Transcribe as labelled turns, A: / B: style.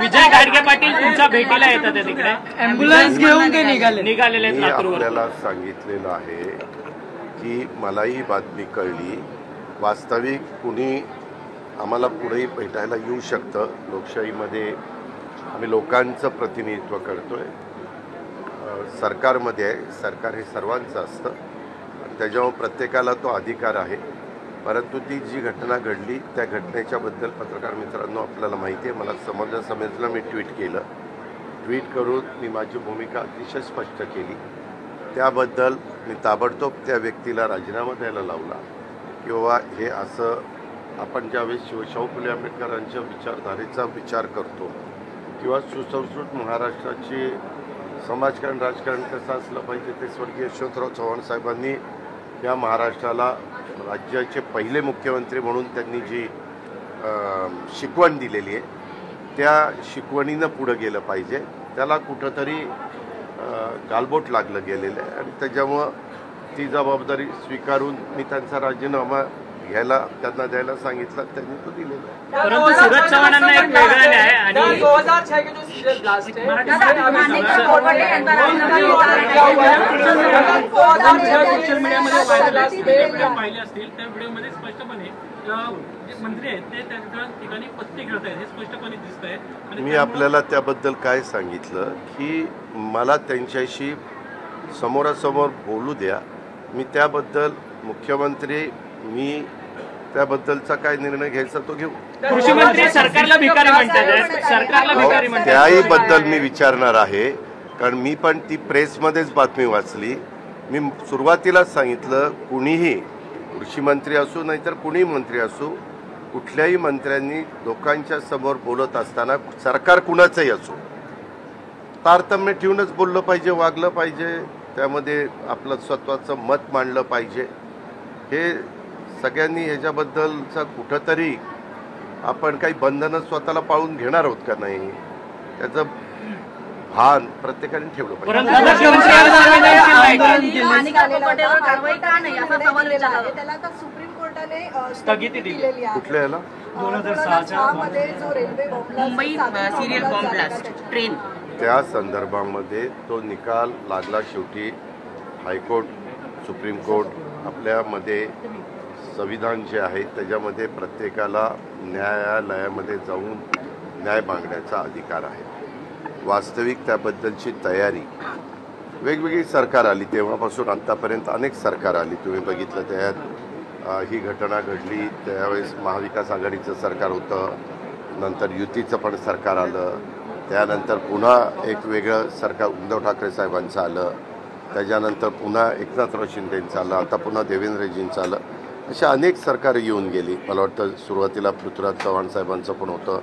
A: विजय गाडगे पाटील तुमच्या भेटीला येतात तिकडे
B: ॲम्ब्युलन्स घेऊन ते निघालेले
C: मी आपल्याला सांगितलेलं आहे की मलाही बातमी कळली, वास्तविक कुणी आम्हाला पुढेही भेटायला येऊ शकतं. लोकशाहीमध्ये आम्ही लोकांचं प्रतिनिधित्व करतोय, सरकारमध्ये आहे, सरकार हे सर्वांचं असतं, त्याच्यावर प्रत्येकाला तो अधिकार आहे. परंतु ती जी घटना घडली त्या घटनेच्याबद्दल पत्रकार मित्रांनो आपल्याला माहिती आहे, मला समजलं, मी ट्विट करून मी माझी भूमिका अतिशय स्पष्ट केली. त्याबद्दल मी ताबडतोब त्या व्यक्तीला राजीनामा द्यायला लावला. किंवा हे असं आपण ज्यावेळेस शाहू फुले आंबेडकरांच्या विचारधारेचा विचार करतो किंवा सुसंस्कृत महाराष्ट्राची समाजकारण राजकारण कसं असलं पाहिजे ते स्वर्गीय यशवंतराव चव्हाण साहेबांनी या महाराष्ट्राला राज्याचे पहिले मुख्यमंत्री म्हणून त्यांनी जी शिकवण दिलेली आहे त्या शिकवणीनं पुढं गेलं पाहिजे. त्याला कुठंतरी गालबोट लागलं गेलेलं आहे आणि त्याच्यामुळं ती जबाबदारी स्वीकारून मी त्यांचा राजीनामा घ्यायला त्यांना द्यायला सांगितलं, त्यांनी तो दिलेला आहे.
A: परंतु सूरज चव्हाणांना एक वेगळा न्याय आणि
B: 2006 के जो सीरियल ब्लास्ट है सोशल मीडियामध्ये
D: पाहिले असतील त्या व्हिडिओमध्ये स्पष्टपणे मंत्री आहेत ते त्या ठिकाणी पत्ते खेळत आहेत हे स्पष्टपणे दिसत आहे.
C: मी आपल्याला त्याबद्दल काय सांगितलं की मला त्यांच्याशी समोरासमोर बोलू द्या, मी त्याबद्दल मुख्यमंत्री मी त्याबद्दलचा काय निर्णय घ्यायचा तो घेऊ.
A: कृषी मंत्री सरकारला भिकारी म्हणतात, सरकारला भिकारी म्हणतात,
C: त्याही बद्दल मी विचारणार आहे, कारण मी पण ती प्रेसमध्येच बातमी वाचली. मी सुरुवातीलाच सांगितलं, कुणीही कृषी मंत्री असू नाहीतर कुणीही मंत्री असू, कुठल्याही मंत्र्यांनी लोकांच्या समोर बोलत असताना सरकार कुणाचंही असो तारतम्य ठेवूनच बोललं पाहिजे, वागलं पाहिजे, त्यामध्ये आपलं स्वतःचं मत मांडलं पाहिजे. हे सगळ्यांनी ह्याच्याबद्दलचा कुठंतरी आपण काही बंधनं स्वतःला पाळून घेणार आहोत का नाही त्याचं भान प्रत्येकाने ठेवलं पाहिजे.
E: सुप्रीम कोर्टाने
A: स्थगिती दिली.
E: कुठल्या
A: याला
E: 2006 मध्ये जो railway
F: Mumbai serial bomb blast train
C: त्या संदर्भामध्ये तो निकाल लागला. शेवटी हायकोर्ट, सुप्रीम कोर्ट आपल्यामध्ये संविधान जे आहे त्याच्यामध्ये प्रत्येकाला न्यायालयामध्ये जाऊन न्याय मागण्याचा अधिकार आहे. वास्तविक त्याबद्दलची तयारी वेगवेगळी सरकार आली तेव्हापासून आत्तापर्यंत अनेक सरकार आली. तुम्ही बघितलं त्यात ही घटना घडली त्यावेळेस महाविकास आघाडीचं सरकार होतं, नंतर युतीचं पण सरकार आलं, त्यानंतर पुन्हा एक वेगळं सरकार उद्धव ठाकरे साहेबांचं आलं, त्याच्यानंतर पुन्हा एकनाथराव शिंदेंचं आलं, आता पुन्हा देवेंद्रजींचं आलं. अशा अनेक सरकार येऊन गेली. मला वाटतं सुरुवातीला पृथ्वीराज चव्हाण साहेबांचं पण होतं,